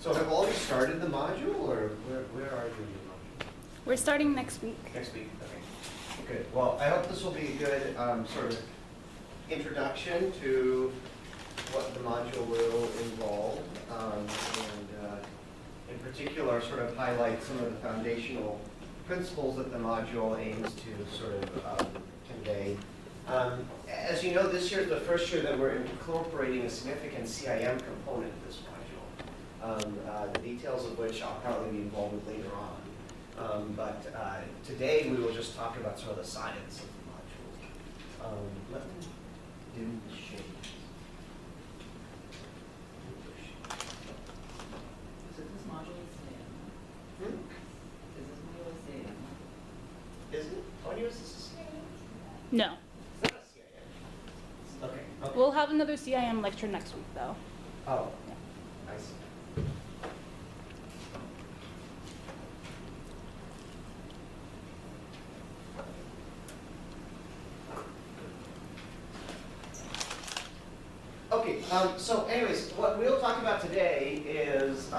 So have all of you started the module, or where are you in the module? We're starting next week. Next week, okay. Good. Well, I hope this will be a good sort of introduction to what the module will involve, and in particular sort of highlight some of the foundational principles that the module aims to sort of convey. As you know, this year is the first year that we're incorporating a significant CIM component of this module, the details of which I'll probably be involved with later on. But today we will just talk about sort of the science of the module. Let me do the shades. So this module is CIM. Hmm? Is this module is CIM? Is it? Oh, yours is No. it's not a CIM. Okay. We'll have another CIM lecture next week, though. Oh, Yeah. I see. Okay, so anyways, what we'll talk about today is,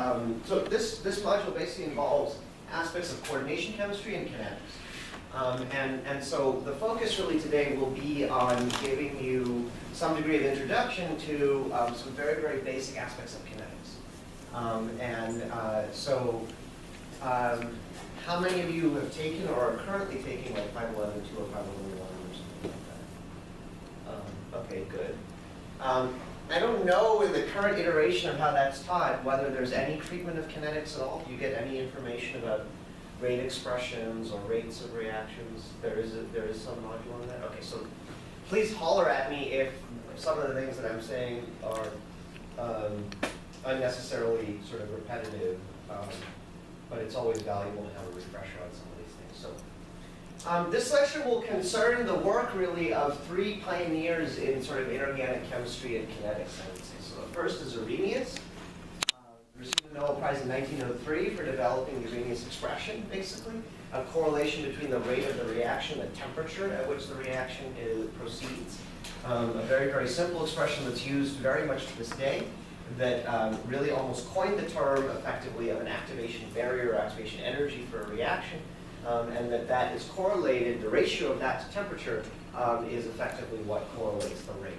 so this module basically involves aspects of coordination chemistry and kinetics. And so the focus really today will be on giving you some degree of introduction to some very, very basic aspects of kinetics. How many of you have taken or are currently taking like 511-2 or 511-1 or something like that? Okay, good. I don't know in the current iteration of how that's taught whether there's any treatment of kinetics at all. Do you get any information about rate expressions or rates of reactions? There is some module on that? Okay, so please holler at me if some of the things that I'm saying are unnecessarily sort of repetitive, but it's always valuable to have a refresher on some of these things. So. This lecture will concern the work, really, of three pioneers in sort of inorganic chemistry and kinetics, I would say. So the first is Arrhenius, received the Nobel Prize in 1903 for developing the Arrhenius expression, basically, a correlation between the rate of the reaction and the temperature at which the reaction proceeds. A very, very simple expression that's used very much to this day, that really almost coined the term, effectively, of an activation barrier or activation energy for a reaction. And that is correlated, the ratio of that to temperature is effectively what correlates the rate.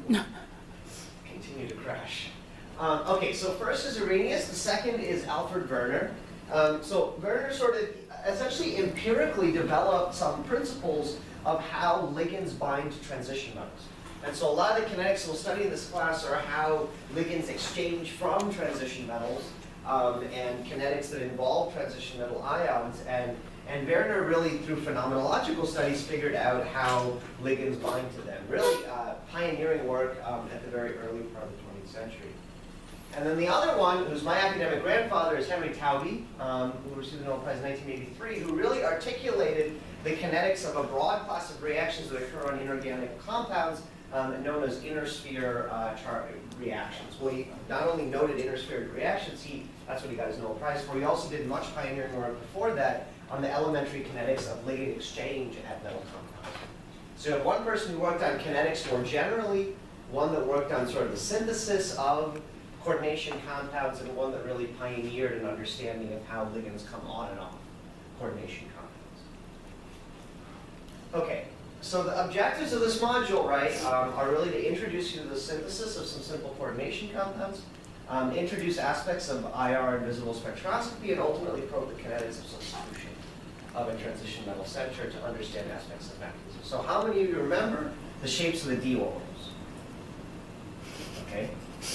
No. Continue to crash. Okay, so first is Arrhenius, the second is Alfred Werner. So Werner sort of essentially empirically developed some principles of how ligands bind to transition metals. And so a lot of the kinetics we'll study in this class are how ligands exchange from transition metals and kinetics that involve transition metal ions. And Werner really, through phenomenological studies, figured out how ligands bind to them. Really pioneering work at the very early part of the 20th century. And then the other one, who's my academic grandfather, is Henry Tauby, who received the Nobel Prize in 1983, who really articulated the kinetics of a broad class of reactions that occur on inorganic compounds known as inner sphere reactions. Well, he not only noted inner sphere reactions, that's what he got his Nobel Prize for. He also did much pioneering work before that on the elementary kinetics of ligand exchange at metal compounds. So you have one person who worked on kinetics more generally, one that worked on sort of the synthesis of coordination compounds, and one that really pioneered an understanding of how ligands come on and off coordination compounds. Okay, so the objectives of this module, right, are really to introduce you to the synthesis of some simple coordination compounds, introduce aspects of IR and visible spectroscopy, and ultimately probe the kinetics of substitution of a transition metal center to understand aspects of mechanism. So how many of you remember the shapes of the d orbitals? Okay,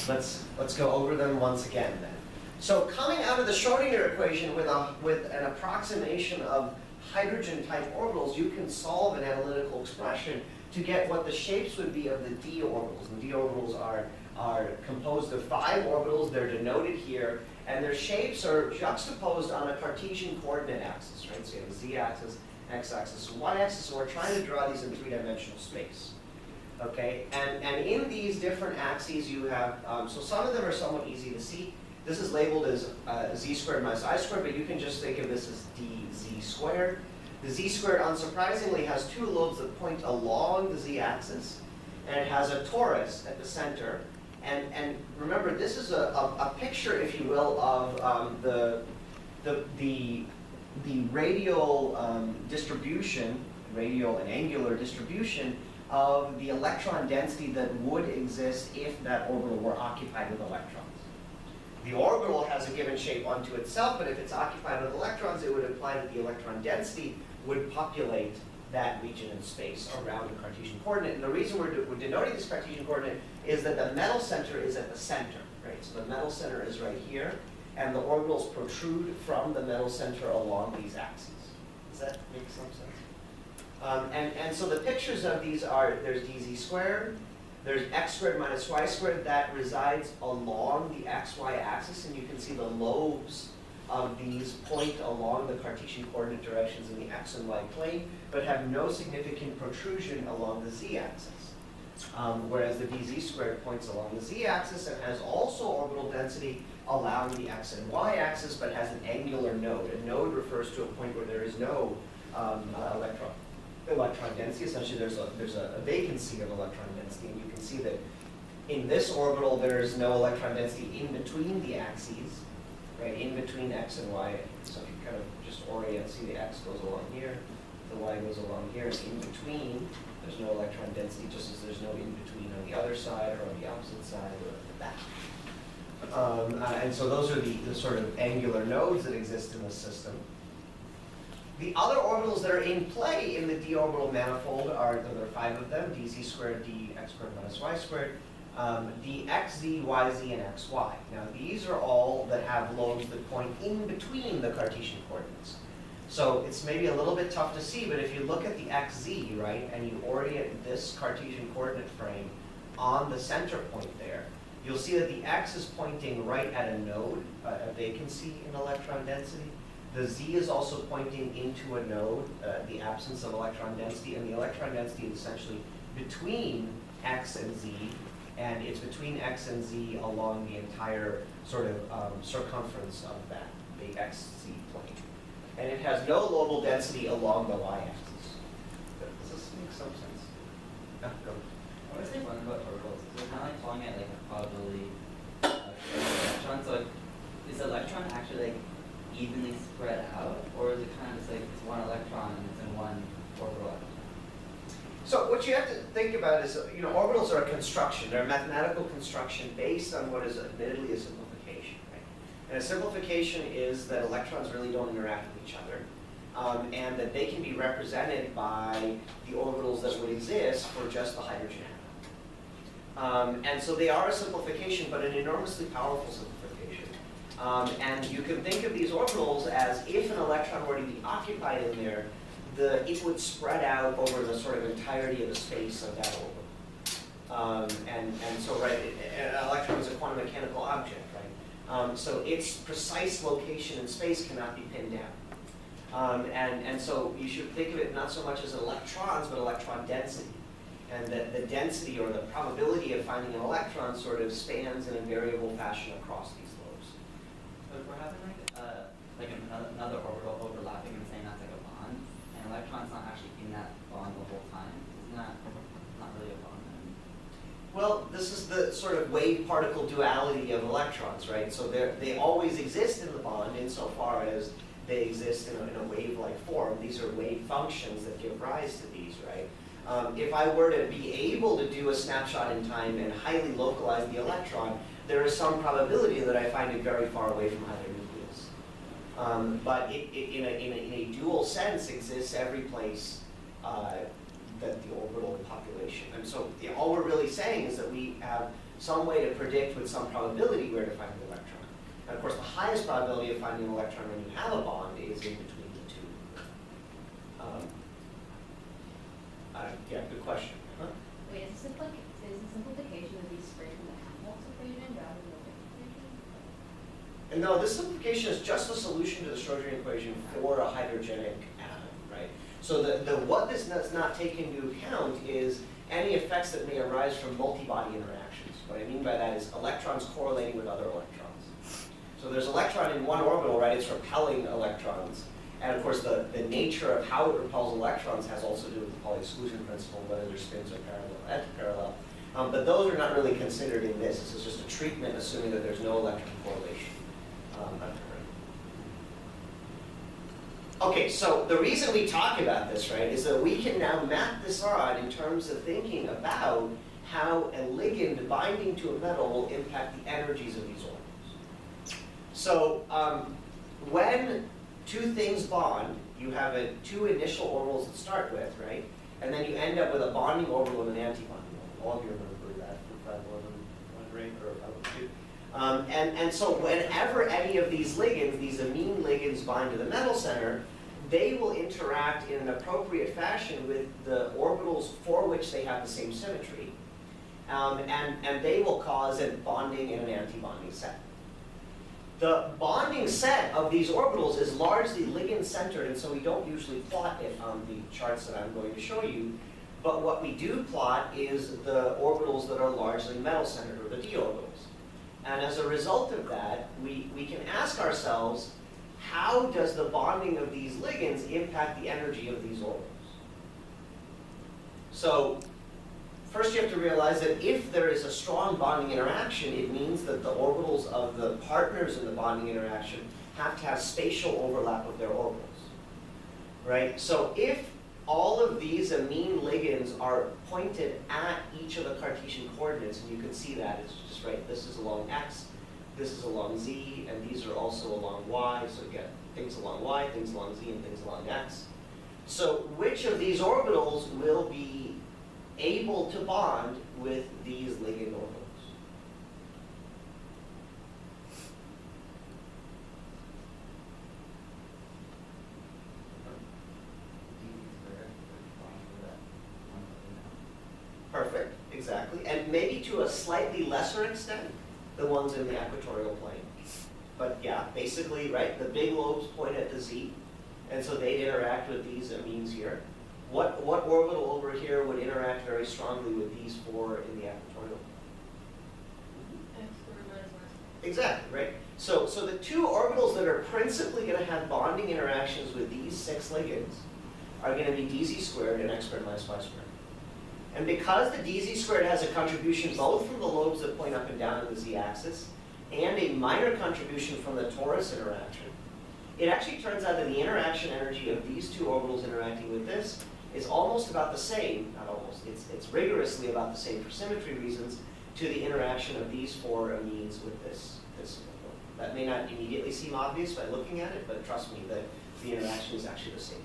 let's go over them once again then. So coming out of the Schrodinger equation with an approximation of hydrogen-type orbitals, you can solve an analytical expression to get what the shapes would be of the d orbitals. And d orbitals are composed of 5 orbitals. They're denoted here, and their shapes are juxtaposed on a Cartesian coordinate axis, right? So you have a z-axis, x-axis, and y-axis, and we're trying to draw these in 3-dimensional space. Okay, and in these different axes you have, so some of them are somewhat easy to see. This is labeled as z squared minus I squared, but you can just think of this as dz squared. The z squared, unsurprisingly, has 2 lobes that point along the z-axis, and it has a torus at the center. And remember, this is a picture, if you will, of the radial distribution, radial and angular distribution of the electron density that would exist if that orbital were occupied with electrons. The orbital has a given shape unto itself, but if it's occupied with electrons, it would imply that the electron density would populate that region in space around the Cartesian coordinate. And the reason we're denoting this Cartesian coordinate is that the metal center is at the center, right? So the metal center is right here, and the orbitals protrude from the metal center along these axes. Does that make some sense? And so the pictures of these are, there's dz squared, there's x squared minus y squared that resides along the xy axis, and you can see the lobes of these point along the Cartesian coordinate directions in the x and y plane, but have no significant protrusion along the z-axis. Whereas the dz squared points along the z-axis and has also orbital density allowing the x and y axis, but has an angular node. A node refers to a point where there is no electron density. Essentially, there's a vacancy of electron density, and you can see that in this orbital there is no electron density in between the axes, right? In between x and y. So if you kind of just orient, see the x goes along here, the y goes along here, and in between there's no electron density, just as there's no in between on the other side or on the opposite side or at the back. And so those are the sort of angular nodes that exist in the system. The other orbitals that are in play in the d orbital manifold are, there are 5 of them, dz squared, dx squared minus y squared, dxz, yz, and xy. Now these are all that have lobes that point in between the Cartesian coordinates. So it's maybe a little bit tough to see, but if you look at the xz, right, and you orient this Cartesian coordinate frame on the center point there, you'll see that the x is pointing right at a node, a vacancy in electron density. The z is also pointing into a node, the absence of electron density, and the electron density is essentially between x and z, and it's between x and z along the entire sort of circumference of that big xz plane. And it has no lobal density along the y-axis. Does this make some sense? No, go. I want to say one about orbitals. So it's kind of like calling it like a probability electron. So is the electron actually like evenly spread out, or is it kind of just like it's one electron and it's in one orbital? So what you have to think about is, you know, orbitals are a construction. They're a mathematical construction based on what is admittedly a simplification, right? And a simplification is that electrons really don't interact with each other, and that they can be represented by the orbitals that would exist for just the hydrogen atom. And so they are a simplification, but an enormously powerful simplification. And you can think of these orbitals as if an electron were to be occupied in there, it would spread out over the sort of entirety of the space of that orbital. And so, right, an electron is a quantum mechanical object, right? So its precise location in space cannot be pinned down. And so you should think of it not so much as electrons, but electron density. And that the density or the probability of finding an electron sort of spans in a variable fashion across these lobes. But if we're having like another orbital overlapping and saying that's like a bond, and electron's not actually in that bond the whole time, isn't that not really a bond then? Well, this is the sort of wave-particle duality of electrons, right? So they always exist in the bond insofar as they exist in a wave-like form. These are wave functions that give rise to these, right? If I were to be able to do a snapshot in time and highly localize the electron, there is some probability that I find it very far away from either nucleus. But it in a dual sense exists every place that the orbital population. And so all we're really saying is that we have some way to predict with some probability where to find the electron. And of course, the highest probability of finding an electron when you have a bond is in between the two. formation is just a solution to the Schrodinger equation for a hydrogenic atom, right? So what this does not take into account is any effects that may arise from multi-body interactions. What I mean by that is electrons correlating with other electrons. So there's electron in one orbital, right? It's repelling electrons. And of course, the nature of how it repels electrons has also to do with the Pauli exclusion principle, whether their spins are parallel or antiparallel. But those are not really considered in this. This is just a treatment assuming that there's no electron correlation occurring. Okay, so the reason we talk about this, right, is that we can now map this on in terms of thinking about how a ligand binding to a metal will impact the energies of these orbitals. So when two things bond, you have two initial orbitals to start with, right? And then you end up with a bonding orbital and an antibonding orbital. All of you remember that from 511, right? Or 512. And so whenever any of these ligands, these amine ligands bind to the metal center, they will interact in an appropriate fashion with the orbitals for which they have the same symmetry. And they will cause a bonding and an antibonding set. The bonding set of these orbitals is largely ligand-centered, and so we don't usually plot it on the charts that I'm going to show you. But what we do plot is the orbitals that are largely metal-centered, or the d orbitals. And as a result of that, we can ask ourselves, how does the bonding of these ligands impact the energy of these orbitals? So first you have to realize that if there is a strong bonding interaction, it means that the orbitals of the partners in the bonding interaction have to have spatial overlap of their orbitals, right? So if all of these amine ligands are pointed at each of the Cartesian coordinates, and you can see that, it's just right, this is along x, this is along z, and these are also along y, so you get things along y, things along z, and things along x. So which of these orbitals will be able to bond with these ligand orbitals? Perfect, exactly. And maybe to a slightly lesser extent, the ones in the equatorial plane. But yeah, basically, right, the big lobes point at the z, and so they'd interact with these amines here. What orbital over here would interact very strongly with these four in the equatorial? Exactly, right? So the two orbitals that are principally going to have bonding interactions with these 6 ligands are going to be dz squared and x squared minus y squared. And because the dz squared has a contribution both from the lobes that point up and down in the z-axis and a minor contribution from the torus interaction, it actually turns out that the interaction energy of these two orbitals interacting with this is almost about the same, not almost, it's rigorously about the same for symmetry reasons to the interaction of these 4 amines with this orbital. That may not immediately seem obvious by looking at it, but trust me, the interaction is actually the same.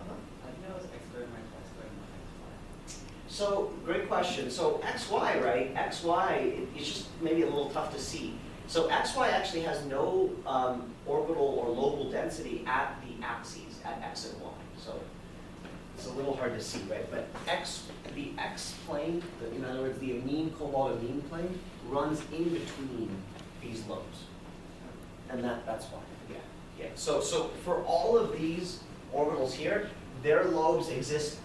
I think that was x squared minus y squared minus x. So, great question. So xy, right? Xy, it's just maybe a little tough to see. So xy actually has no orbital or lobal density at the axes, at x and y. So it's a little hard to see, right? But the x plane, in other words, the amine cobalt amine plane, runs in between these lobes. And that's why, yeah. So for all of these orbitals here, their lobes exist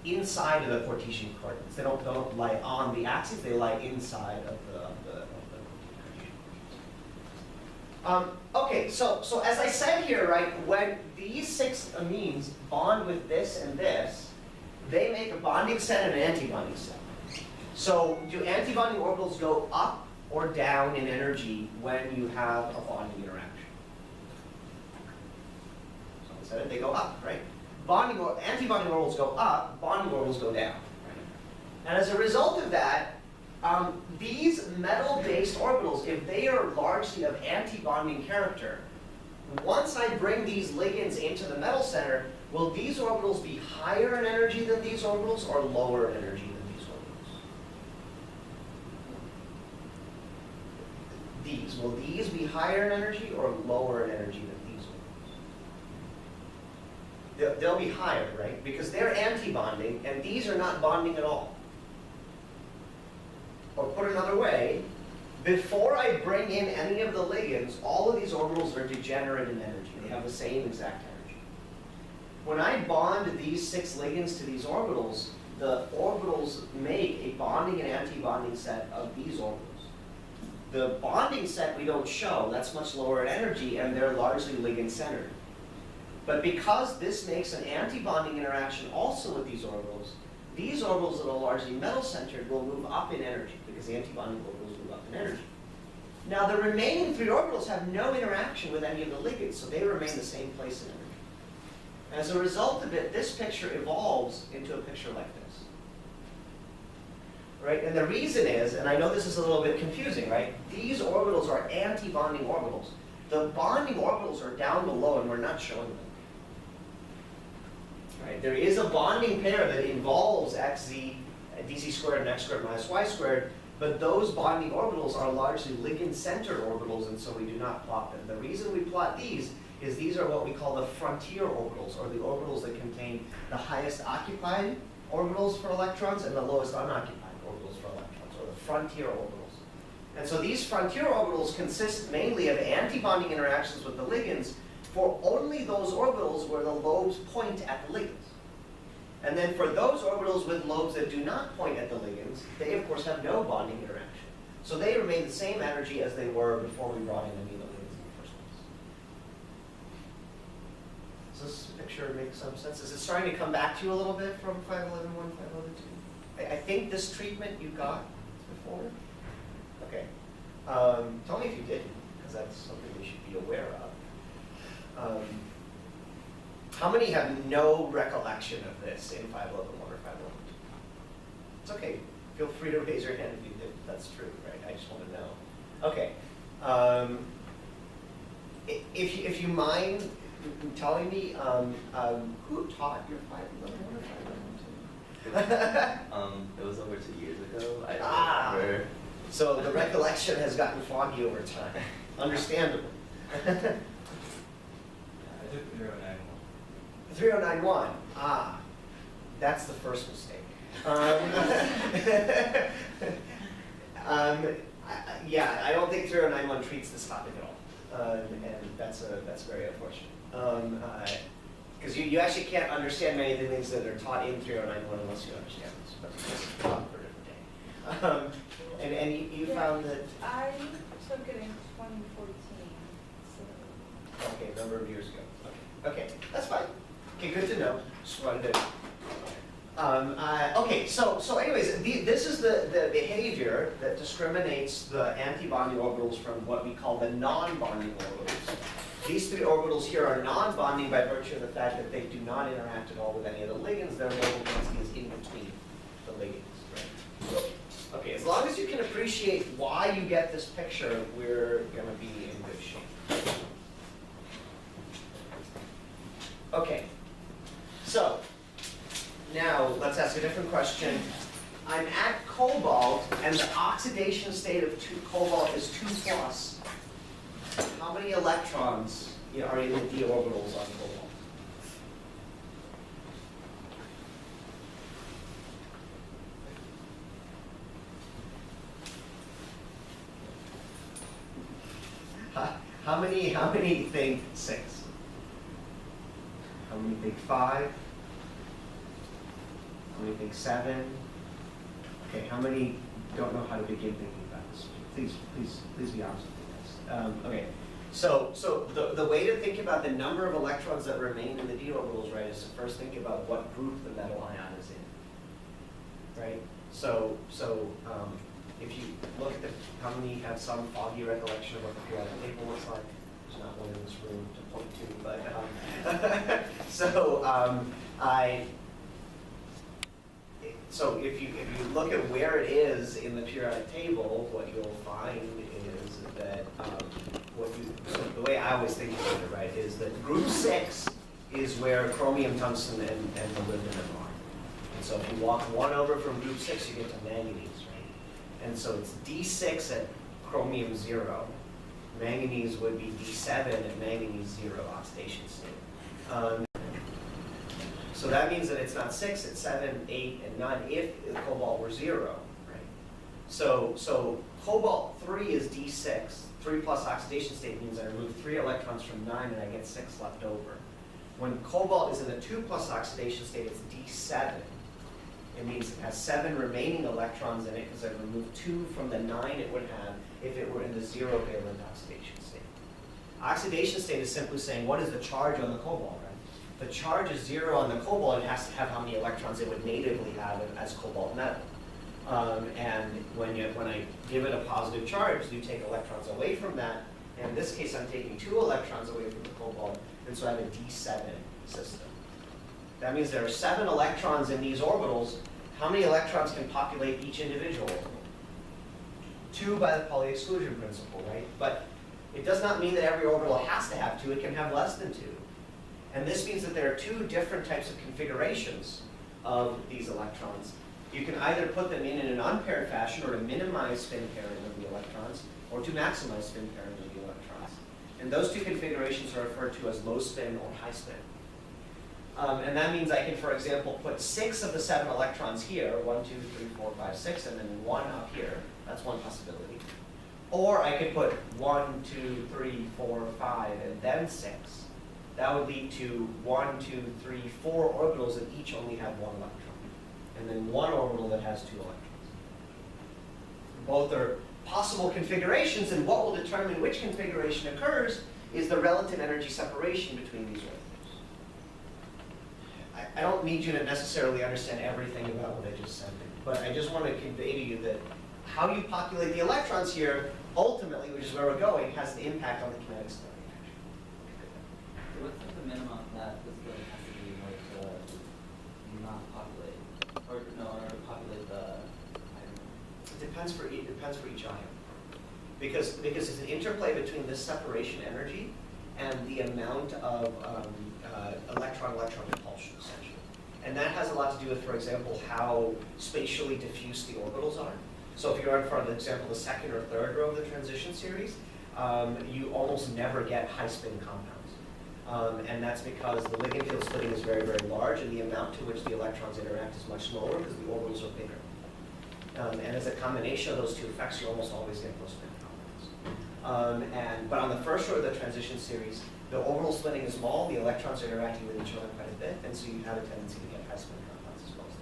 inside of the Cartesian coordinates. They don't lie on the axis, they lie inside of the Cartesian. Okay, so as I said here, right, when these 6 amines bond with this and this, they make a bonding set and an antibonding set. So do antibonding orbitals go up or down in energy when you have a bonding interaction? So I said it, they go up, right? Antibonding orbitals go up, bonding orbitals go down. Right? And as a result of that, these metal-based orbitals, if they are largely of antibonding character, once I bring these ligands into the metal center, will these orbitals be higher in energy than these orbitals or lower in energy than these orbitals? Will these be higher in energy or lower in energy than these orbitals? They'll be higher, right? Because they're antibonding and these are not bonding at all. Or put another way, before I bring in any of the ligands, all of these orbitals are degenerate in energy. They have the same exact energy. When I bond these 6 ligands to these orbitals, the orbitals make a bonding and anti-bonding set of these orbitals. The bonding set we don't show, that's much lower in energy, and they're largely ligand-centered. But because this makes an anti-bonding interaction also with these orbitals that are largely metal-centered will move up in energy, because the anti-bonding orbitals move up in energy. Now the remaining 3 orbitals have no interaction with any of the ligands, so they remain the same place in energy. As a result of it, this picture evolves into a picture like this. Right? And the reason is, and I know this is a little bit confusing, right? These orbitals are anti-bonding orbitals. The bonding orbitals are down below, and we're not showing them. Right? There is a bonding pair that involves xz, dz squared and x squared minus y squared, but those bonding orbitals are largely ligand-centered orbitals, and so we do not plot them. The reason we plot these is these are what we call the frontier orbitals, or the orbitals that contain the highest occupied orbitals for electrons and the lowest unoccupied orbitals for electrons, or the frontier orbitals. And so these frontier orbitals consist mainly of anti-bonding interactions with the ligands for only those orbitals where the lobes point at the ligands. And then for those orbitals with lobes that do not point at the ligands, they of course have no bonding interaction. So they remain the same energy as they were before we brought in any of the ligands in the first place. Does this picture make some sense? Is it starting to come back to you a little bit from 511.1, 511.2? I think this treatment you got before? Okay. Tell me if you didn't, because that's something we should be aware of. How many have no recollection of this in 511.1 or 511.2? It's okay. Feel free to raise your hand if you did. That's true, right? I just want to know. Okay. If you mind telling me who taught your 511.1 or 511.2? It was over 2 years ago. I Ah. don't remember. So the recollection has gotten foggy over time. Understandable. I took 3091. 3091. Ah, that's the first mistake. Yeah, I don't think 3091 treats this topic at all, and that's very unfortunate. Because you actually can't understand many of the things that are taught in 3091 unless you understand this. But this is a topic for a different day. And you found that. I took it in 2014. So. Okay, a number of years ago. Okay, that's fine. Okay, good to know. Just wanted to. Okay, so anyways, this is the behavior that discriminates the antibonding orbitals from what we call the non-bonding orbitals. These 3 orbitals here are non-bonding by virtue of the fact that they do not interact at all with any of the ligands. Their orbital density is in between the ligands. Right? Okay, as long as you can appreciate why you get this picture, we're going to be in good shape. Okay, so now let's ask a different question. I'm at cobalt, and the oxidation state of cobalt is 2+. How many electrons are in the d orbitals on cobalt? How many think 6? How many think 5? How many think 7? Okay, how many don't know how to begin thinking about this? Please be honest with us. Okay, so the way to think about the number of electrons that remain in the d orbitals, right, is to first think about what group the metal ion is in, right? So if you look at how many have some foggy recollection of what the periodic table looks like, there's not one in this room to point to, but so if you look at where it is in the periodic table, what you'll find is that so the way I always think about it, right, is that group 6 is where chromium, tungsten, and molybdenum are. And so if you walk 1 over from group 6, you get to manganese, right? And so it's D6 at chromium 0. Manganese would be D7 at manganese 0 oxidation state. So that means that it's not 6, it's 7, 8, and 9 if the cobalt were 0, right? So cobalt-3 is D6. 3 plus oxidation state means I remove 3 electrons from 9 and I get 6 left over. When cobalt is in a 2 plus oxidation state, it's D7. It means it has 7 remaining electrons in it because I removed 2 from the 9 it would have if it were in the 0 valent oxidation state. Oxidation state is simply saying what is the charge on the cobalt, right? The charge is 0 on the cobalt. It has to have how many electrons it would natively have as cobalt metal. And when I give it a positive charge, you take electrons away from that. And in this case, I'm taking 2 electrons away from the cobalt, and so I have a D7 system. That means there are 7 electrons in these orbitals. How many electrons can populate each individual orbital? 2 by the Pauli exclusion principle, right? But it does not mean that every orbital has to have 2. It can have less than 2. And this means that there are 2 different types of configurations of these electrons. You can either put them in an unpaired fashion or to minimize spin pairing of the electrons, or to maximize spin pairing of the electrons. And those 2 configurations are referred to as low spin or high spin. And that means I can, for example, put 6 of the 7 electrons here, 1, 2, 3, 4, 5, 6, and then 1 up here. That's one possibility. Or I could put 1, 2, 3, 4, 5, and then 6. That would lead to 1, 2, 3, 4 orbitals that each only have 1 electron. And then 1 orbital that has 2 electrons. Both are possible configurations, and what will determine which configuration occurs is the relative energy separation between these orbitals. I don't need you to necessarily understand everything about what I just said, but I just want to convey to you that how you populate the electrons here, ultimately, which is where we're going, has an impact on the kinetic splitting action. So what's like the minimum that the splitting has to be in order to not populate, or no, in order to populate the item? It depends for each ion, because it's an interplay between this separation energy and the amount of electron-electron repulsion, essentially. And that has a lot to do with, for example, how spatially diffuse the orbitals are. So if you're, for example, the second or third row of the transition series, you almost never get high-spin compounds. And that's because the ligand field splitting is very, very large, and the amount to which the electrons interact is much lower because the orbitals are bigger. And as a combination of those 2 effects, you almost always get low-spin compounds. But on the first row of the transition series, the orbital splitting is small, the electrons are interacting with each other quite a bit, and so you have a tendency to get high-spin compounds as well as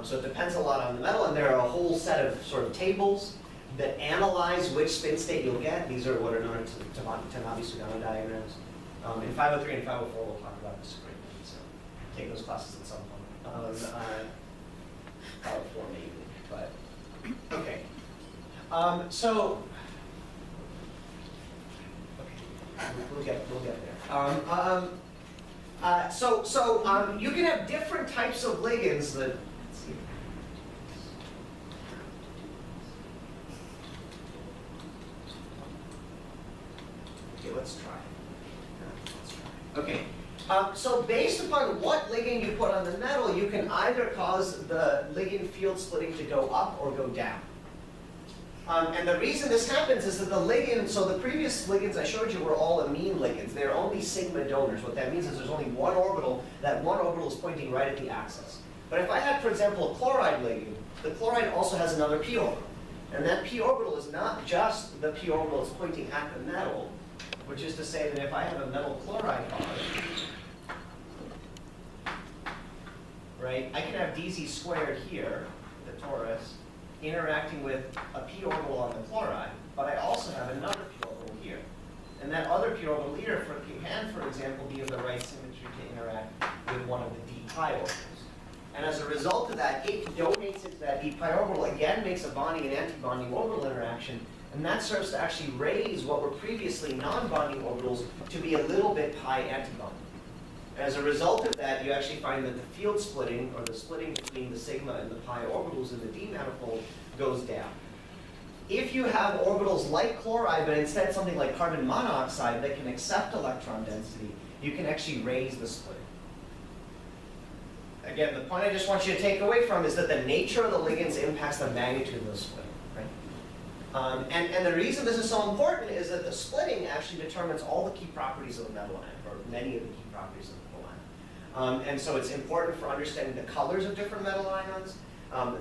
low-spin. So it depends a lot on the metal, and there are a whole set of sort of tables that analyze which spin state you'll get. These are what are known as Tanabe-Sugano diagrams. In 503 and 504, we'll talk about this greatly, so take those classes at some point. 504 maybe, but okay. We'll get there. You can have different types of ligands that. Let's see. Okay, let's try. Okay. So based upon what ligand you put on the metal, you can either cause the ligand field splitting to go up or go down. And the reason this happens is that the ligand, so the previous ligands I showed you were all amine ligands. They're only sigma donors. What that means is there's only one orbital. That one orbital is pointing right at the axis. But if I had, for example, a chloride ligand, the chloride also has another p orbital. And that p orbital is not just the p orbital that's pointing at the metal, which is to say that if I have a metal chloride bond, right, I can have dz squared here, the torus, interacting with a p orbital on the chloride, but I also have another p orbital here. And that other p orbital here can, for example, be of the right symmetry to interact with one of the d pi orbitals. And as a result of that, it donates it to that d pi orbital, again makes a bonding and anti-bonding orbital interaction, and that serves to actually raise what were previously non-bonding orbitals to be a little bit pi anti-bonding. As a result of that, you actually find that the field splitting, or the splitting between the sigma and the pi orbitals in the d manifold, goes down. If you have orbitals like chloride, but instead something like carbon monoxide that can accept electron density, you can actually raise the splitting. Again, the point I just want you to take away from is that the nature of the ligands impacts the magnitude of the splitting. Right? And the reason this is so important is that the splitting actually determines all the key properties of the metal ion, or many of the key properties of the metal ion. And so it's important for understanding the colors of different metal ions,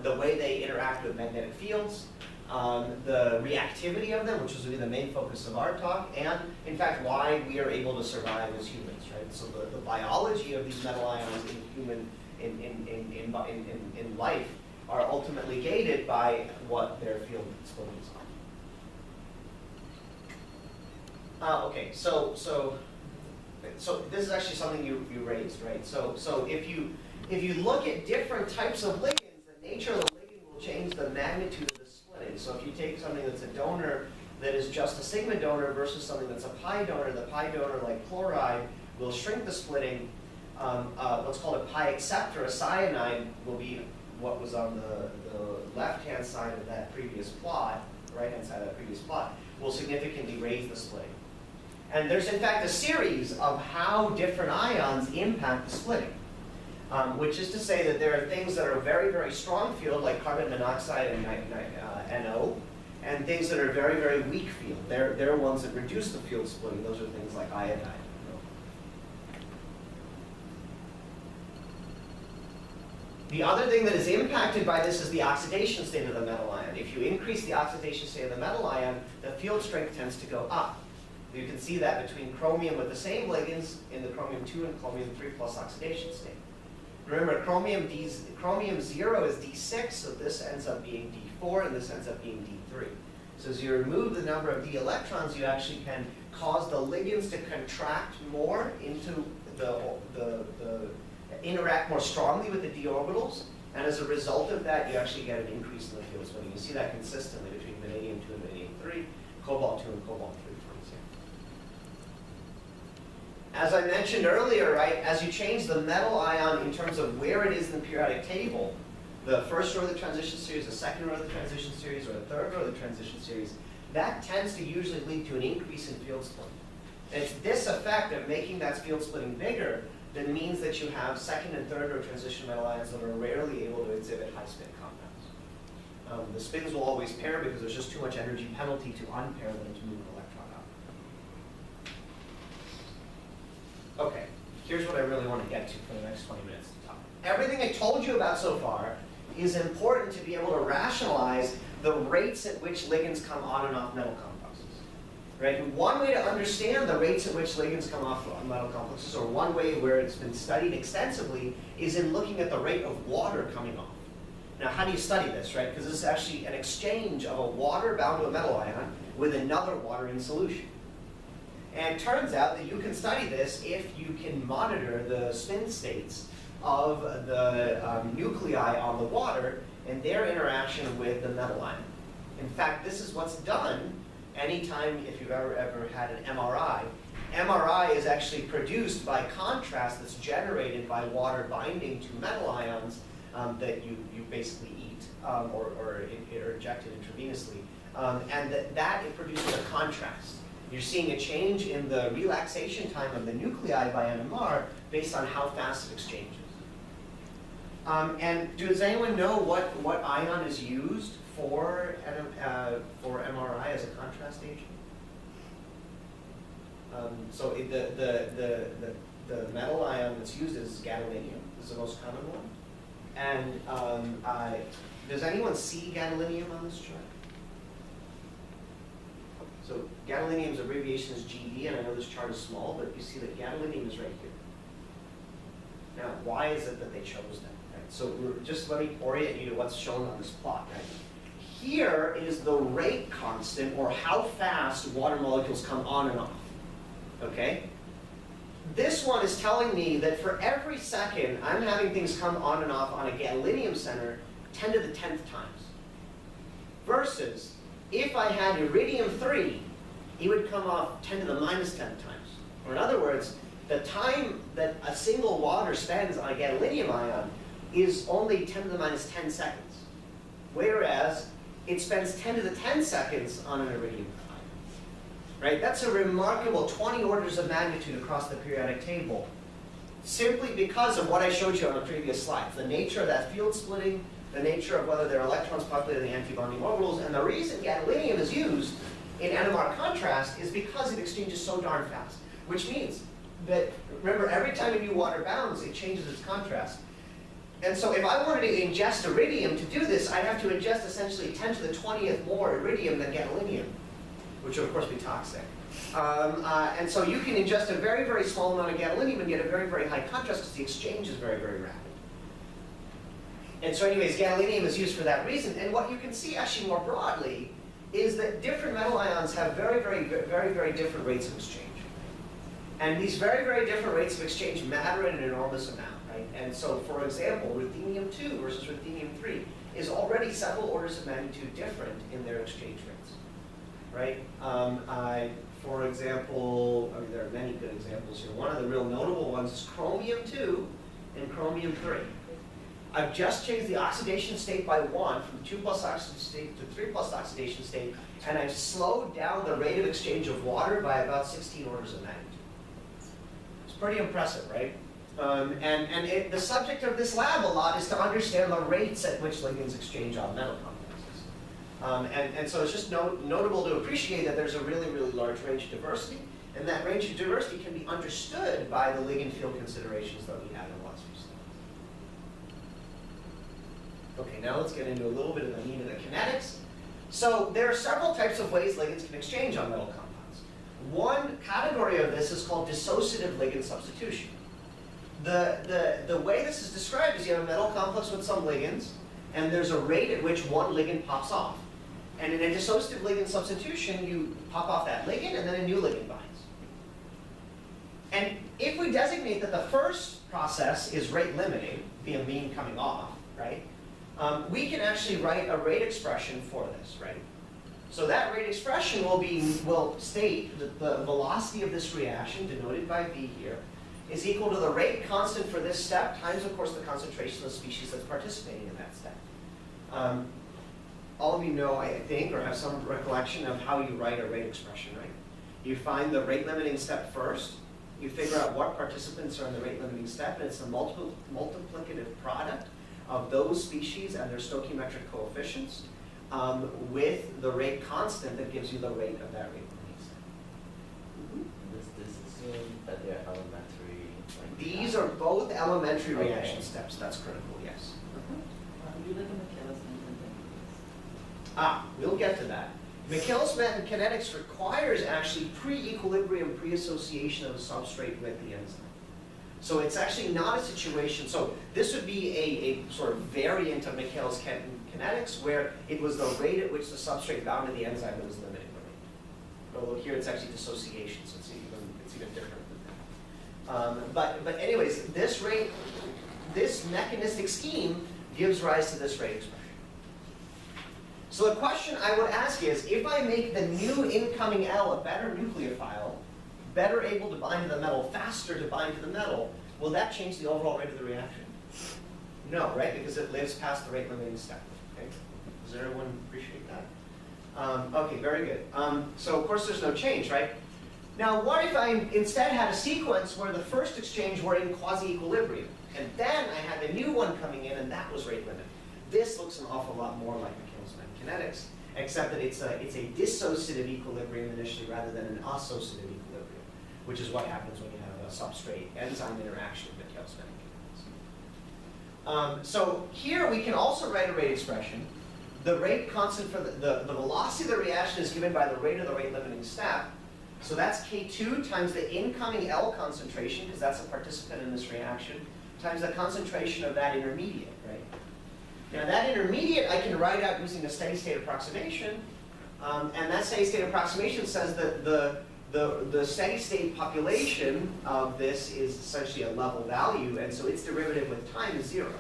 the way they interact with magnetic fields, the reactivity of them, which is really the main focus of our talk, and in fact why we are able to survive as humans, right? So the biology of these metal ions in human in life are ultimately gated by what their field splittings are. Okay, so this is actually something you raised, right? So if you look at different types of ligands, the nature of the ligand will change the magnitude of the splitting. So if you take something that's a donor that is just a sigma donor versus something that's a pi donor, the pi donor, like chloride, will shrink the splitting. What's called a pi acceptor, a cyanide, will be what was on the left-hand side of that previous plot, right-hand side of that previous plot, will significantly raise the splitting. And there's in fact a series of how different ions impact the splitting, which is to say that there are things that are very, very strong field, like carbon monoxide and NO, and things that are very, very weak field. They're ones that reduce the field splitting. Those are things like iodine. The other thing that is impacted by this is the oxidation state of the metal ion. If you increase the oxidation state of the metal ion, the field strength tends to go up. You can see that between chromium with the same ligands in the chromium 2 and chromium 3 plus oxidation state. Remember, chromium 0 is D6, so this ends up being D4, and this ends up being D3. So as you remove the number of D electrons, you actually can cause the ligands to contract more into interact more strongly with the d orbitals, and as a result of that, you actually get an increase in the field splitting. You see that consistently between vanadium 2 and vanadium 3, cobalt 2 and cobalt 3, for example. As I mentioned earlier, right, as you change the metal ion in terms of where it is in the periodic table, the first row of the transition series, the second row of the transition series, or the third row of the transition series, that tends to usually lead to an increase in field splitting. And it's this effect of making that field splitting bigger that means that you have second and third row transition metal ions that are rarely able to exhibit high spin compounds. The spins will always pair because there's just too much energy penalty to unpair them to move an electron up. Okay, here's what I really want to get to for the next 20 minutes to talk. Everything I told you about so far is important to be able to rationalize the rates at which ligands come on and off metal complexes. Right? One way to understand the rates at which ligands come off metal complexes, or one way where it's been studied extensively, is in looking at the rate of water coming off. Now, how do you study this, right? Because this is actually an exchange of a water bound to a metal ion with another water in solution. And it turns out that you can study this if you can monitor the spin states of the nuclei on the water and their interaction with the metal ion. In fact, this is what's done anytime, if you've ever had an MRI. MRI is actually produced by contrast that's generated by water binding to metal ions that you basically eat or are injected intravenously. And that it produces a contrast. You're seeing a change in the relaxation time of the nuclei by NMR based on how fast it exchanges. And does anyone know what ion is used for MRI as a contrast agent? So the metal ion that's used is gadolinium. This is the most common one. And does anyone see gadolinium on this chart? So gadolinium's abbreviation is GD, and I know this chart is small, but you see that gadolinium is right here. Now, why is it that they chose that? Right? So just let me orient you to what's shown on this plot. Right? Here is the rate constant, or how fast water molecules come on and off. Okay? This one is telling me that for every second, I'm having things come on and off on a gadolinium center 10 to the 10th times. Versus, if I had iridium-3, it would come off 10 to the minus 10th times. Or in other words, the time that a single water spends on a gadolinium ion is only 10 to the minus 10 seconds. Whereas, it spends 10 to the 10 seconds on an iridium ion. Right? That's a remarkable 20 orders of magnitude across the periodic table, simply because of what I showed you on the previous slides. The nature of that field splitting, the nature of whether there are electrons populated in the antibonding orbitals, and the reason gadolinium is used in NMR contrast is because it exchanges so darn fast. Which means that, remember, every time a new water bounds, it changes its contrast. And so if I wanted to ingest iridium to do this, I'd have to ingest essentially 10 to the 20th more iridium than gadolinium, which would of course be toxic. And so you can ingest a very, very small amount of gadolinium and get a very, very high contrast because the exchange is very, very rapid. And so anyways, gadolinium is used for that reason. And what you can see actually more broadly is that different metal ions have very, very, very, very different rates of exchange. And these very, very different rates of exchange matter in an enormous amount, right? And so, for example, ruthenium-2 versus ruthenium-3 is already several orders of magnitude different in their exchange rates, right? For example, I mean, there are many good examples here. One of the real notable ones is chromium-2 and chromium-3. I've just changed the oxidation state by 1 from 2+ oxidation state to 3+ oxidation state, and I've slowed down the rate of exchange of water by about 16 orders of magnitude. It's pretty impressive, right? The subject of this lab a lot is to understand the rates at which ligands exchange on metal complexes. And so it's just notable to appreciate that there's a really, really large range of diversity, and that range of diversity can be understood by the ligand field considerations that we have in lots of studies. Okay, now let's get into a little bit of the meat of the kinetics. So there are several types of ways ligands can exchange on metal compounds. One category of this is called dissociative ligand substitution. The way this is described is you have a metal complex with some ligands, and there's a rate at which one ligand pops off. And in a dissociative ligand substitution, you pop off that ligand, and then a new ligand binds. And if we designate that the first process is rate limiting, the amine coming off, right? We can actually write a rate expression for this, right? So that rate expression will state that the velocity of this reaction, denoted by V here, is equal to the rate constant for this step times, of course, the concentration of the species that's participating in that step. All of you know, I think, or have some recollection of how you write a rate expression, right? You find the rate limiting step first, you figure out what participants are in the rate limiting step, and it's the multiplicative product of those species and their stoichiometric coefficients with the rate constant that gives you the rate of that rate limiting step. Does this assume that they're elementary? These are both elementary reaction steps. That's critical, yes. Do you like a Michaelis-Menten thing? We'll get to that. Michaelis-Menten kinetics requires actually pre-equilibrium pre-association of a substrate with the enzyme. So it's actually not a situation, so this would be a sort of variant of Michaelis-Menten kinetics where it was the rate at which the substrate bound to the enzyme that was limiting the rate. Although here it's actually dissociation, so it's even different than that. But anyways, this mechanistic scheme gives rise to this rate expression. So the question I would ask is, if I make the new incoming L a better nucleophile, better able to bind to the metal, faster to bind to the metal, will that change the overall rate of the reaction? No, right? Because it lives past the rate limiting step. Okay? Does everyone appreciate that? Okay, very good. So of course there's no change, right? Now what if I instead had a sequence where the first exchange were in quasi-equilibrium, and then I had a new one coming in and that was rate limiting? This looks an awful lot more like Michaelis-Menten kinetics, except that it's a dissociative equilibrium initially rather than an associative equilibrium, which is what happens when you have a substrate enzyme interaction with Michaelis-Menten kinetics. So here we can also write a rate expression. The rate constant for the velocity of the reaction is given by the rate of the rate limiting step. So that's K2 times the incoming L concentration, because that's a participant in this reaction, times the concentration of that intermediate, right? Now that intermediate I can write out using a steady state approximation, and that steady state approximation says that the steady state population of this is essentially a level value, and so its derivative with time is 0.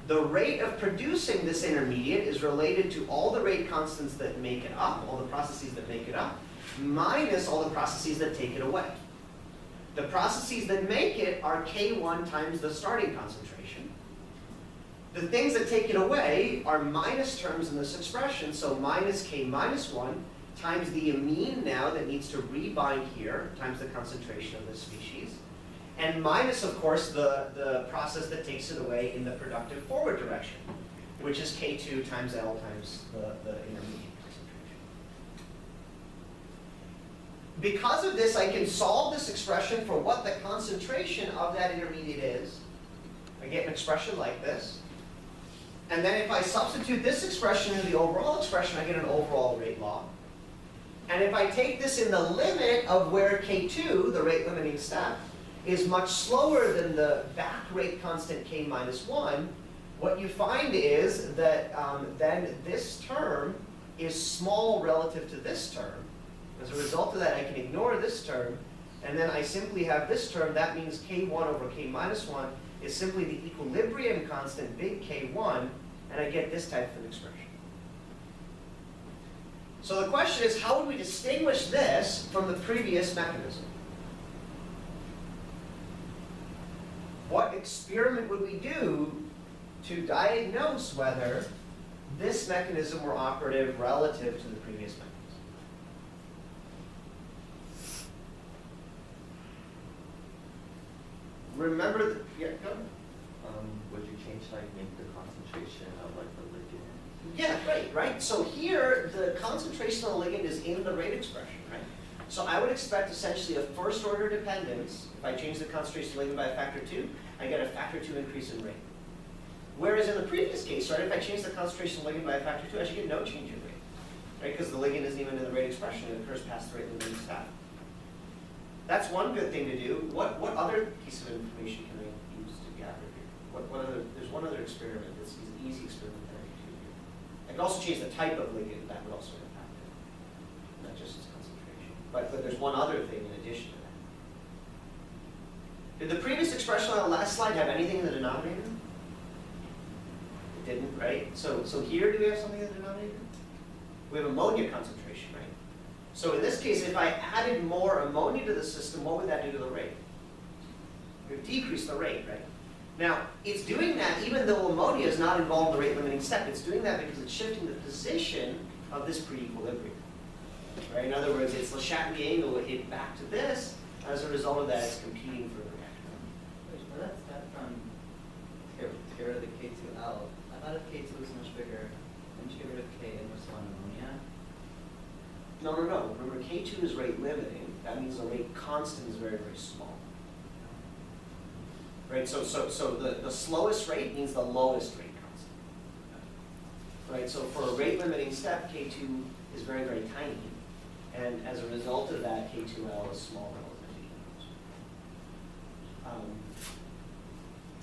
The rate of producing this intermediate is related to all the rate constants that make it up, all the processes that make it up, minus all the processes that take it away. The processes that make it are K1 times the starting concentration. The things that take it away are minus terms in this expression, so minus K minus 1 times the amine now that needs to rebind here, times the concentration of this species, and minus, of course, the process that takes it away in the productive forward direction, which is K2 times L times the intermediate concentration. Because of this, I can solve this expression for what the concentration of that intermediate is. I get an expression like this. And then if I substitute this expression into the overall expression, I get an overall rate law. And if I take this in the limit of where K2, the rate limiting step, is much slower than the back rate constant K minus 1, what you find is that then this term is small relative to this term. As a result of that, I can ignore this term, and then I simply have this term. That means K1 over K minus 1 is simply the equilibrium constant, big K1, and I get this type of an expression. So the question is, how would we distinguish this from the previous mechanism? What experiment would we do to diagnose whether this mechanism were operative relative to the previous mechanism? Remember, yeah, go ahead. Would you change like maybe the concentration of like the ligand? Yeah, right. So here, the concentration of the ligand is in the rate expression, right? So I would expect essentially a first order dependence. If I change the concentration of the ligand by a factor 2, I get a factor 2 increase in rate. Whereas in the previous case, right, if I change the concentration of the ligand by a factor 2, I should get no change in rate, right? Because the ligand isn't even in the rate expression, it occurs past the rate limiting step. That's one good thing to do. What other piece of information can I use to gather here? What other? There's one other experiment that's an easy experiment that I can do here. I could also change the type of ligand. That would also impact it, not just its concentration. But there's one other thing in addition to that. Did the previous expression on the last slide have anything in the denominator? It didn't, right? So here, do we have something in the denominator? We have ammonia concentration, right? So in this case, if I added more ammonia to the system, what would that do to the rate? It would decrease the rate, right? Now, it's doing that even though ammonia is not involved in the rate limiting step. It's doing that because it's shifting the position of this pre-equilibrium. Right? In other words, its Le Chatelier angle would hit back to this. As a result of that, it's competing for the reaction. But that step from to get rid of the K2L, I thought if K2 was much bigger, then you get rid of K inverse 1 ammonia. No. Remember, K2 is rate limiting. That means the rate constant is very, very small. Right? So the slowest rate means the lowest rate constant. Right? So for a rate limiting step, K2 is very, very tiny. And as a result of that, K2L is small relative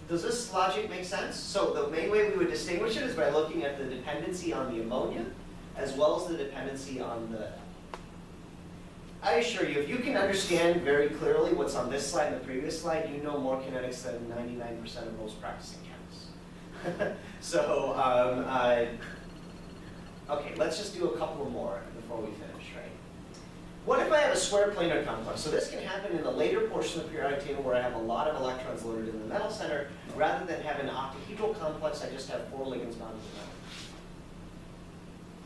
to Does this logic make sense? So the main way we would distinguish it is by looking at the dependency on the ammonia, as well as the dependency on the. I assure you, if you can understand very clearly what's on this slide and the previous slide, you know more kinetics than 99% of most practicing chemists. So, okay, let's just do a couple more before we finish, right? What if I have a square planar complex? So this can happen in the later portion of the periodic table where I have a lot of electrons loaded in the metal center. Rather than have an octahedral complex, I just have 4 ligands bound to the metal.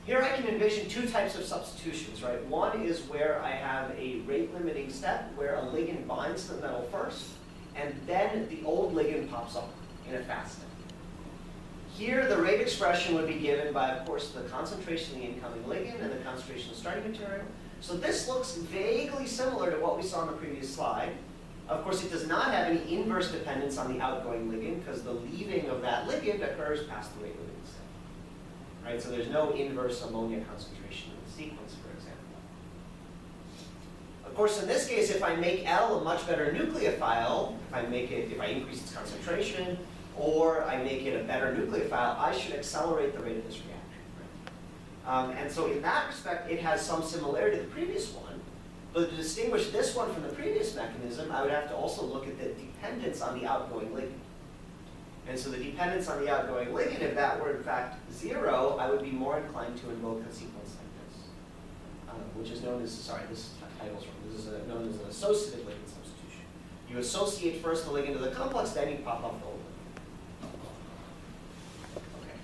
Here I can envision 2 types of substitutions, right? One is where I have a rate limiting step where a ligand binds to the metal first, and then the old ligand pops up in a fast step. Here the rate expression would be given by, of course, the concentration of the incoming ligand and the concentration of the starting material. So this looks vaguely similar to what we saw on the previous slide. Of course, it does not have any inverse dependence on the outgoing ligand because the leaving of that ligand occurs past the rate limiting step. Right, so there's no inverse ammonia concentration in the sequence, for example. Of course, in this case, if I make L a much better nucleophile, if I increase its concentration, or I make it a better nucleophile, I should accelerate the rate of this reaction. Right? And so in that respect, it has some similarity to the previous one. But to distinguish this one from the previous mechanism, I would have to also look at the dependence on the outgoing ligand. And so the dependence on the outgoing ligand, if that were in fact 0, I would be more inclined to invoke a sequence like this, which is known as, sorry, this title's wrong. This is known as an associative ligand substitution. You associate first the ligand to the complex, then you pop off the old ligand. Okay.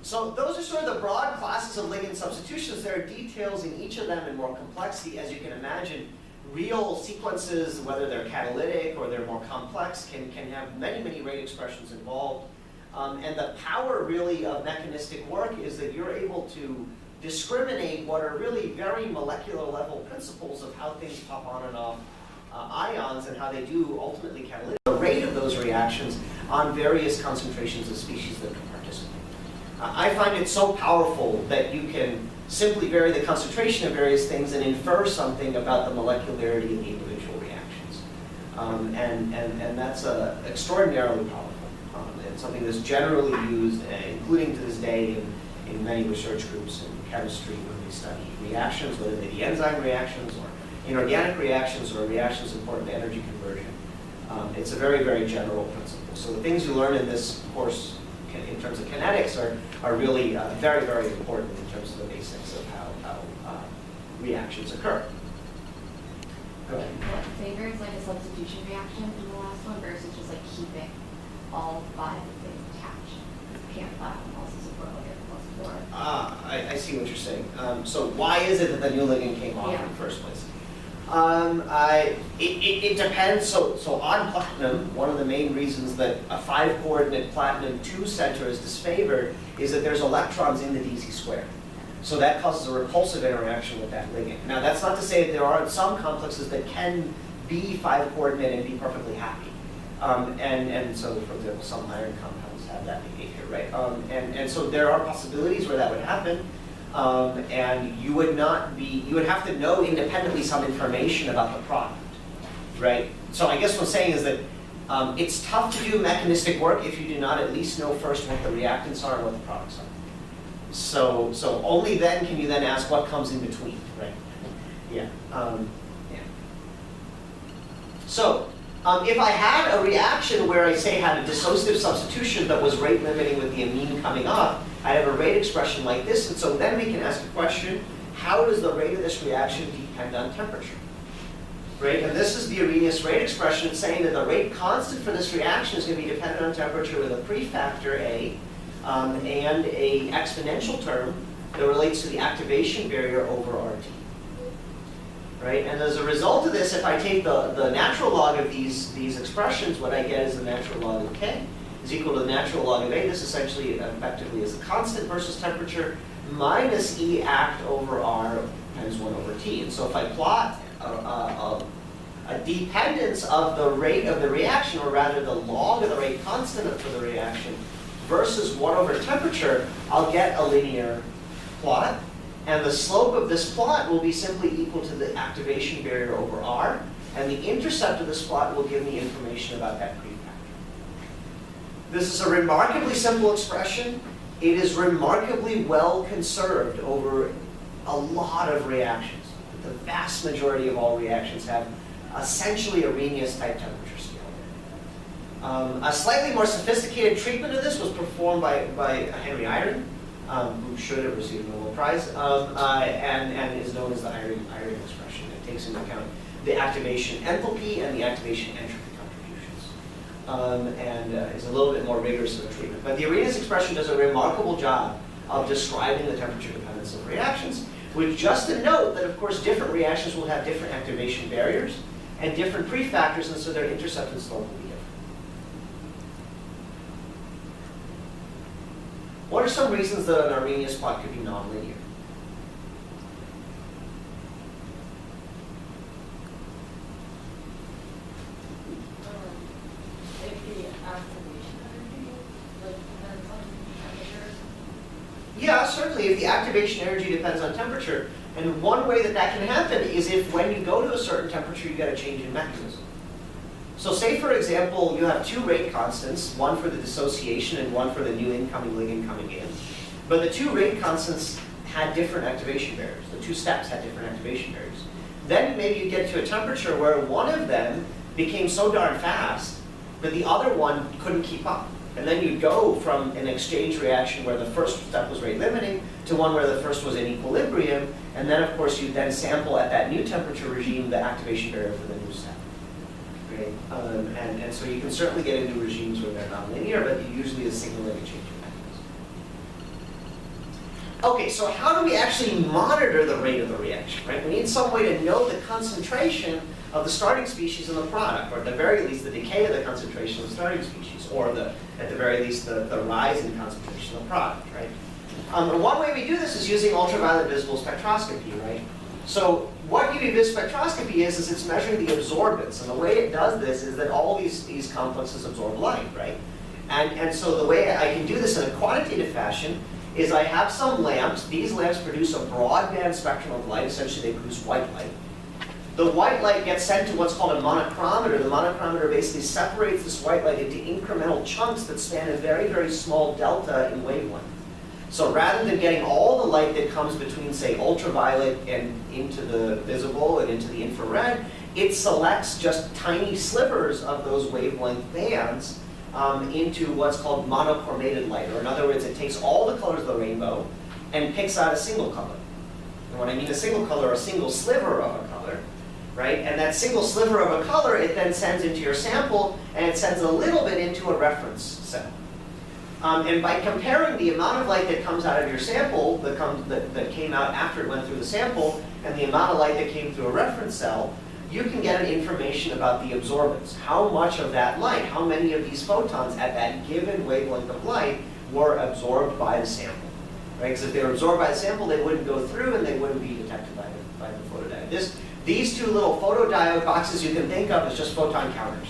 So those are sort of the broad classes of ligand substitutions. There are details in each of them and more complexity, as you can imagine. Real sequences, whether they're catalytic or they're more complex, can have many, many rate expressions involved. And the power really of mechanistic work is that you're able to discriminate what are really very molecular level principles of how things pop on and off ions and how they do ultimately catalytic. The rate rate of those reactions on various concentrations of species that can participate. I find it so powerful that you can simply vary the concentration of various things and infer something about the molecularity of the individual reactions. And that's extraordinarily powerful. And something that's generally used, including to this day, in many research groups in chemistry when they study reactions, whether they be enzyme reactions or inorganic reactions or reactions important to energy conversion. It's a very, very general principle. So the things you learn in this course in terms of kinetics are really very, very important in terms of the basics of how reactions occur. Go ahead. What favors like a substitution reaction in the last one versus just like keeping all 5 things attached? Because platinum also support like a +4. I see what you're saying. So why is it that the new ligand came off in the first place? It depends. So on platinum, one of the main reasons that a 5-coordinate platinum 2 center is disfavored is that there's electrons in the DC square. So that causes a repulsive interaction with that ligand. Now that's not to say that there aren't some complexes that can be 5-coordinate and be perfectly happy. And so, for example, some iron compounds have that behavior, right? And so there are possibilities where that would happen. And you would have to know independently some information about the product, right? So I guess what I'm saying is that it's tough to do mechanistic work if you do not at least know first what the reactants are and what the products are. So only then can you then ask what comes in between, right? Yeah. So if I had a reaction where I say had a dissociative substitution that was rate limiting with the amine coming off, I have a rate expression like this, and so then we can ask a question, how does the rate of this reaction depend on temperature? Right, and this is the Arrhenius rate expression. It's saying that the rate constant for this reaction is going to be dependent on temperature with a prefactor A and a exponential term that relates to the activation barrier over RT. Right, and as a result of this, if I take the natural log of these expressions, what I get is the natural log of K is equal to the natural log of A. This essentially effectively is a constant versus temperature minus E act over R times 1 over T. And so if I plot a dependence of the rate of the reaction, or rather the log of the rate constant for the reaction versus 1 over temperature, I'll get a linear plot. And the slope of this plot will be simply equal to the activation barrier over R. And the intercept of this plot will give me information about that prefactor. This is a remarkably simple expression. It is remarkably well conserved over a lot of reactions. The vast majority of all reactions have essentially Arrhenius type temperature scale. A slightly more sophisticated treatment of this was performed by Henry Eyring, who should have received a Nobel Prize, and is known as the Eyring expression. It takes into account the activation enthalpy and the activation entropy contributions, and is a little bit more rigorous of a treatment. But the Arrhenius expression does a remarkable job of describing the temperature dependence of reactions, with just a note that, of course, different reactions will have different activation barriers and different prefactors, and so their intercept and slope will be different. What are some reasons that an Arrhenius plot could be nonlinear? If the activation energy depends on temperature. Yeah, certainly, if the activation energy depends on temperature. And one way that that can happen is if when you go to a certain temperature, you get a change in mechanism. So say, for example, you have 2 rate constants, one for the dissociation and one for the new incoming ligand coming in. But the 2 rate constants had different activation barriers. The 2 steps had different activation barriers. Then maybe you get to a temperature where one of them became so darn fast that the other one couldn't keep up. And then you go from an exchange reaction where the first step was rate limiting to one where the first was in equilibrium. And then, of course, you then sample at that new temperature regime the activation barrier for the new step. Right? And so you can certainly get into regimes where they're nonlinear, but usually is signaling a change in mechanism. Okay, so how do we actually monitor the rate of the reaction? Right? We need some way to know the concentration of the starting species in the product, or at the very least the decay of the concentration of the starting species, or at the very least the rise in concentration of the product. Right? And one way we do this is using ultraviolet visible spectroscopy. Right? So what UV vis spectroscopy is it's measuring the absorbance. And the way it does this is that all these complexes absorb light, right? And so the way I can do this in a quantitative fashion is I have some lamps. These lamps produce a broadband spectrum of light. Essentially, they produce white light. The white light gets sent to what's called a monochromator. The monochromator basically separates this white light into incremental chunks that span a very, very small delta in wavelength. So rather than getting all the light that comes between, say, ultraviolet and into the visible and into the infrared, it selects just tiny slivers of those wavelength bands into what's called monochromated light. Or in other words, it takes all the colors of the rainbow and picks out a single color. And when I mean a single color, a single sliver of a color, right? And that single sliver of a color, it then sends into your sample, and it sends a little bit into a reference cell. And by comparing the amount of light that comes out of your sample, that came out after it went through the sample, and the amount of light that came through a reference cell, you can get an information about the absorbance. How much of that light, how many of these photons at that given wavelength of light were absorbed by the sample, right? Because if they were absorbed by the sample, they wouldn't go through and they wouldn't be detected by the photodiode. These two little photodiode boxes you can think of as just photon counters.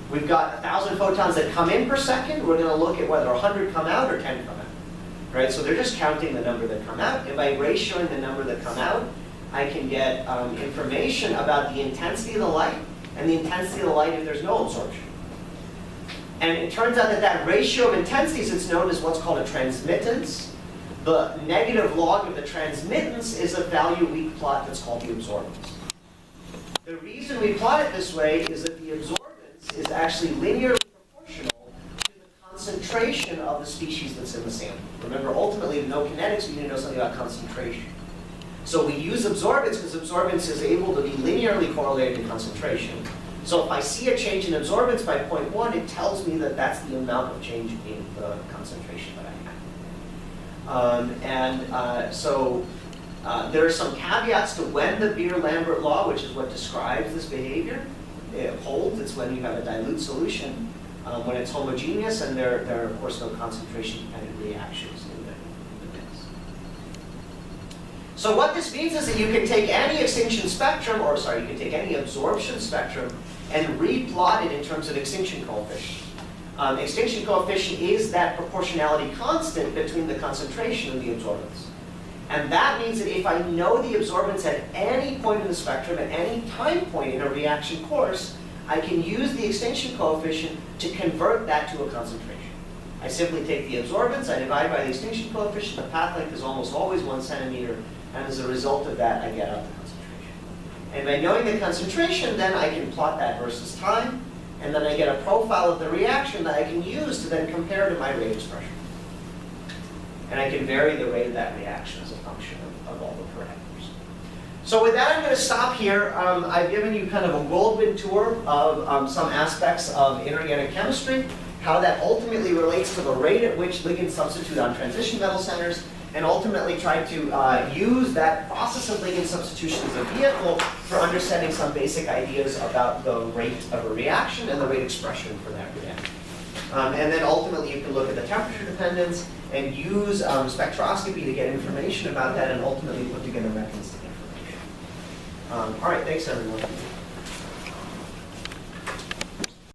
We've got 1,000 photons that come in per second. We're going to look at whether 100 come out or 10 come out, right? So they're just counting the number that come out. And by ratioing the number that come out, I can get information about the intensity of the light and the intensity of the light if there's no absorption. And it turns out that that ratio of intensities is known as what's called a transmittance. The negative log of the transmittance is a value we plot that's called the absorbance. The reason we plot it this way is that the absorbance is actually linearly proportional to the concentration of the species that's in the sample. Remember, ultimately, to know kinetics, we need to know something about concentration. So we use absorbance because absorbance is able to be linearly correlated to concentration. So if I see a change in absorbance by 0.1, it tells me that that's the amount of change in the concentration that I have. There are some caveats to when the Beer-Lambert law, which is what describes this behavior, it holds. It's when you have a dilute solution, when it's homogeneous, and there are, of course, no concentration-dependent reactions in the mix. So what this means is that you can take any extinction spectrum, or sorry, you can take any absorption spectrum and replot it in terms of extinction coefficient. Extinction coefficient is that proportionality constant between the concentration and the absorbance. And that means that if I know the absorbance at any point in the spectrum, at any time point in a reaction course, I can use the extinction coefficient to convert that to a concentration. I simply take the absorbance, I divide by the extinction coefficient, the path length is almost always 1 centimeter, and as a result of that, I get out the concentration. And by knowing the concentration, then I can plot that versus time, and then I get a profile of the reaction that I can use to then compare to my rate expression. And I can vary the rate of that reaction as a function of all the parameters. So with that, I'm going to stop here. I've given you kind of a whirlwind tour of some aspects of inorganic chemistry, how that ultimately relates to the rate at which ligands substitute on transition metal centers, and ultimately try to use that process of ligand substitution as a vehicle for understanding some basic ideas about the rate of a reaction and the rate expression for that reaction. And then ultimately you can look at the temperature dependence and use spectroscopy to get information about that and ultimately put together mechanistic information. All right, thanks everyone.